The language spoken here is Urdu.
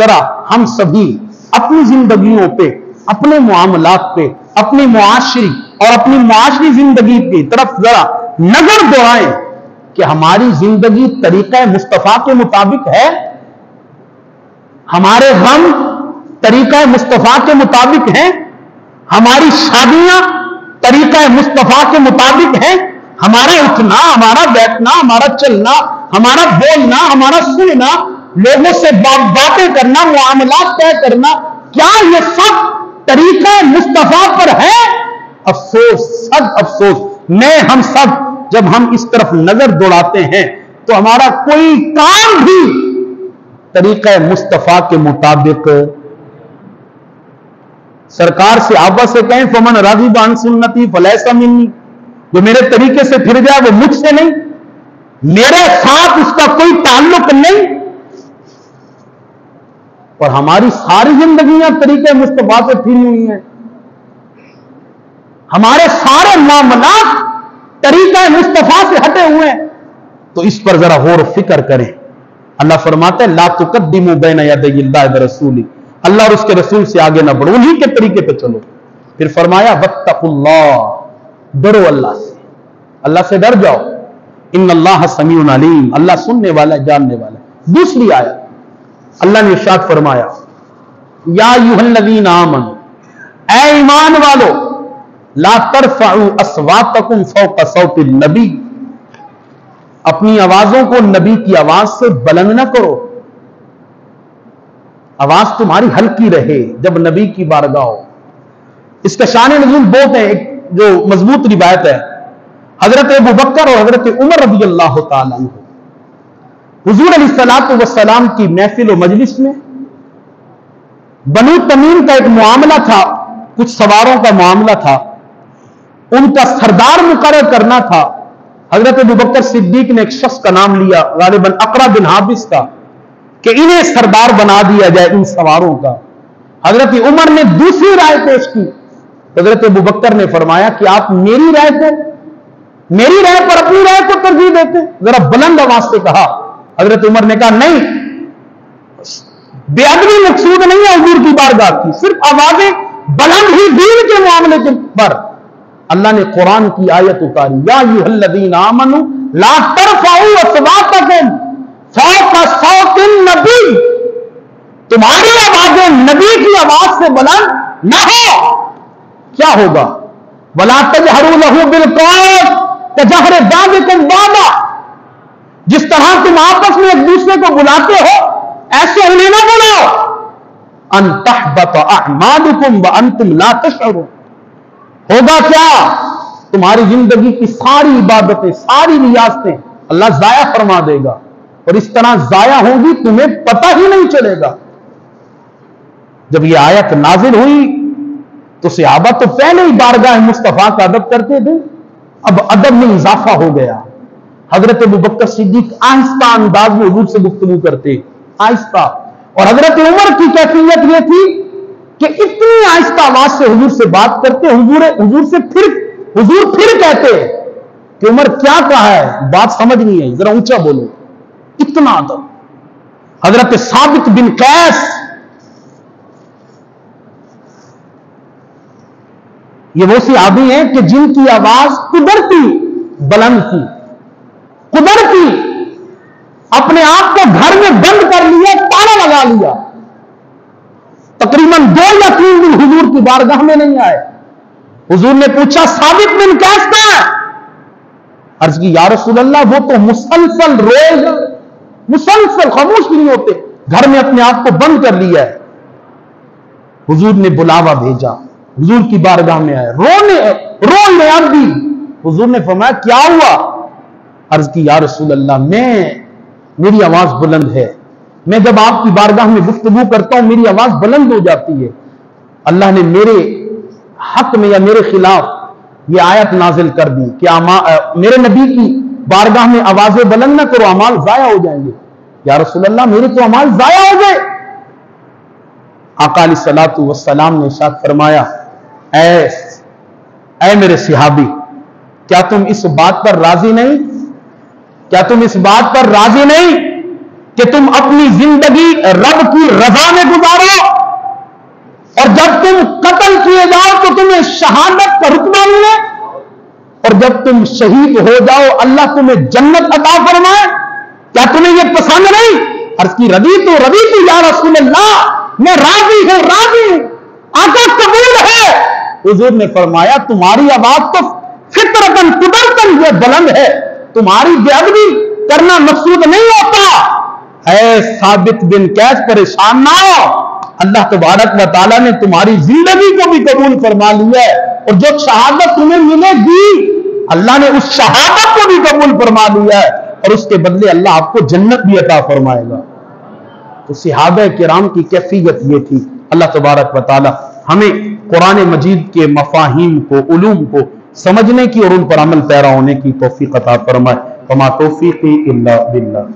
ذرا ہم سبھی اپنی زندگیوں پہ، اپنے معاملات پہ، اپنی معاشری اور اپنی معاشری زندگی کی طرف ذرا نظر دوڑائیں کہ ہماری زندگی طریقہ مصطفیٰ کے مطابق ہے، ہمارے غم طریقہ مصطفیٰ کے مطابق ہیں، ہماری شادیاں طریقہ مصطفیٰ کے مطابق ہیں، ہمارا اٹھنا، ہمارا بیٹھنا، ہمارا چلنا، ہمارا بولنا، ہمارا سننا، لوگوں سے باتیں کرنا، معاملات طے کرنا، کیا یہ سب طریقہ مصطفیٰ پر ہے؟ افسوس، سب افسوس۔ ہم سب جب ہم اس طرف نظر دوڑاتے ہیں تو ہمارا کوئی کام بھی طریقہ مصطفیٰ کے مطابق، سرکار سے آبا سے کہیں فمن راغب عن سنتی فلیس منی، جو میرے طریقے سے پھر جائے وہ مجھ سے نہیں، میرے ساتھ اس کا کوئی تعلق نہیں۔ اور ہماری ساری زندگیاں طریقے مصطفیٰ سے پھری ہوئی ہیں، ہمارے سارے معاملات طریقہ مصطفیٰ سے ہٹے ہوئے ہیں، تو اس پر ذرا غور و فکر کریں۔ اللہ فرماتا ہے لا تقدموا بین یدی اللہ ورسولہ، اللہ اور اس کے رسول سے آگے نہ بڑھو، انہی کے طریقے پہ چلو۔ پھر فرمایا واتقوا اللہ، ڈرو اللہ سے، اللہ سے ڈر جاؤ، ان اللہ سمیع علیم، اللہ سننے والا ہے، جاننے والا ہے۔ دوسری آیت اللہ نے ارشاد فرمایا یا ایھا الذین آمنوا، اے ایمان والو، لا ترفعوا اصواتکم فوق صوت النبی، اپنی آوازوں کو نبی کی آواز سے بلند نہ کرو، آواز تمہاری ہلکی رہے جب نبی کی بارگاہ ہو۔ اس کا شان نزول بہت ہے، ایک جو مضبوط روایت ہے، حضرت ابوبکر اور حضرت عمر رضی اللہ تعالیٰ عنہ حضور علیہ الصلوۃ والسلام کی محفل و مجلس میں بنو تمیم کا ایک معاملہ تھا، کچھ سواروں کا معاملہ تھا، ان کا سردار مقرر کرنا تھا۔ حضرت ابوبکر صدیق نے ایک شخص کا نام لیا، غالباً اقرع بن حابس کا، کہ انہیں سردار بنا دیا جائے ان سواروں کا۔ حضرت عمر نے دوسری رائے پیش کی، حضرت ابوبکر نے فرمایا کہ آپ میری رائے پر اپنی رائے کو ترجیح دیتے، ذرا بلند آواز سے کہا۔ حضرت عمر نے کہا نہیں، بے ادبی مقصود نہیں ہے حضور کی بارگاہ کی، صرف آوازیں بلند ہی دین کے معاملے کے پر۔ اللہ نے قرآن کی آیت اتاری یا ایھا الذین آمنوا لا ترفعوا اصواتکم فوق صوت النبی، تمہاری آوازیں نبی کی آواز سے بلند نہ ہو، کیا ہوگا؟ ولا تجہروا لہ بالقول کجہر بعضکم بعضا، جس طرح تم آپس میں ایک دوسرے کو بلاتے ہو ایسے انہیں نہ بلاؤ، ان تحبط اعمالکم وانتم لا تشعرون، ہوگا کیا؟ تمہاری زندگی کی ساری عبادتیں، ساری ریاستیں اللہ ضائع فرما دے گا، اور اس طرح ضائع ہوگی تمہیں پتہ ہی نہیں چلے گا۔ جب یہ آیت نازل ہوئی تو صحابہ تو پہلے ہی بارگاہ مصطفیٰ کا ادب کرتے تھے، اب ادب میں اضافہ ہو گیا۔ حضرت ابوبکر صدیق آہستہ انداز میں حضور سے گفتگو کرتے، آہستہ، اور حضرت عمر کی کیفیت یہ تھی کہ اتنی آہستہ آواز سے حضور سے بات کرتے، حضور پھر کہتے کہ عمر کیا کہا ہے، بات سمجھ نہیں ہے، ذرا اونچا بولو، اتنا ادب۔ حضرت ثابت بن قیس، یہ وہ صحابی ہیں کہ جن کی آواز قدرتی بلند تھی، قدرتی، اپنے آپ کو گھر میں بند کر لیا، تالا لگا لیا، تقریباً 2 یا 3 دن حضور کی بارگاہ میں نہیں آئے۔ حضور نے پوچھا ثابت بن قیس کہاں ہے؟ عرض کی یا رسول اللہ وہ تو مسلسل روئے گا، مسلسل خاموش نہیں ہوتے، گھر میں اپنے آپ کو بند کر لیا ہے۔ حضور نے بلاوا بھیجا، حضور کی بارگاہ میں آئے، رونے اب بھی۔ حضور نے فرمایا کیا ہوا؟ عرض کی یا رسول اللہ میری آواز بلند ہے، میں جب آپ کی بارگاہ میں گفتگو کرتا ہوں میری آواز بلند ہو جاتی ہے، اللہ نے میرے حق میں یا میرے خلاف یہ آیت نازل کر دی کہ میرے نبی کی بارگاہ میں آوازیں بلند نہ کرو، اعمال ضائع ہو جائیں گے۔ یا رسول اللہ میرے تو اعمال ضائع ہو گئے۔ آقا علیہ الصلوۃ والسلام نے ارشاد فرمایا اے میرے صحابی، کیا تم اس بات پر راضی نہیں کہ تم اپنی زندگی رب کی رضا میں گزارو، اور جب تم قتل کیے جاؤ تو تمہیں شہادت کا رتبہ ملے، اور جب تم شہید ہو جاؤ اللہ تمہیں جنت عطا فرمائے۔ کیا تمہیں یہ پسند نہیں؟ عرض کی رضی تو یا رسول اللہ، میں راضی ہوں راضی ہوں، آقا قبول ہے۔ حضور نے فرمایا تمہاری آواز تو فطرتاً قدرتاً یہ بلند ہے، تمہاری بے ادبی کرنا مقصود نہیں ہوتا۔ اے ثابت بن قیس پریشان نہ ہو، اللہ تبارک و تعالیٰ نے تمہاری زندگی کو بھی قبول فرما لیا ہے، اور جو شہادت تمہیں ملے گی اللہ نے اس شہادت کو بھی قبول فرما لیا ہے، اور اس کے بدلے اللہ آپ کو جنت بھی عطا فرمائے گا۔ تو صحابہ کرام کی کیفیت یہ تھی۔ اللہ تبارک و تعالیٰ ہمیں قرآن مجید کے مفاہیم کو، علوم کو سمجھنے کی اور ان پر عمل پیرا ہونے کی توفیق عطا فرمائے۔ وما توفیقی الا باللہ۔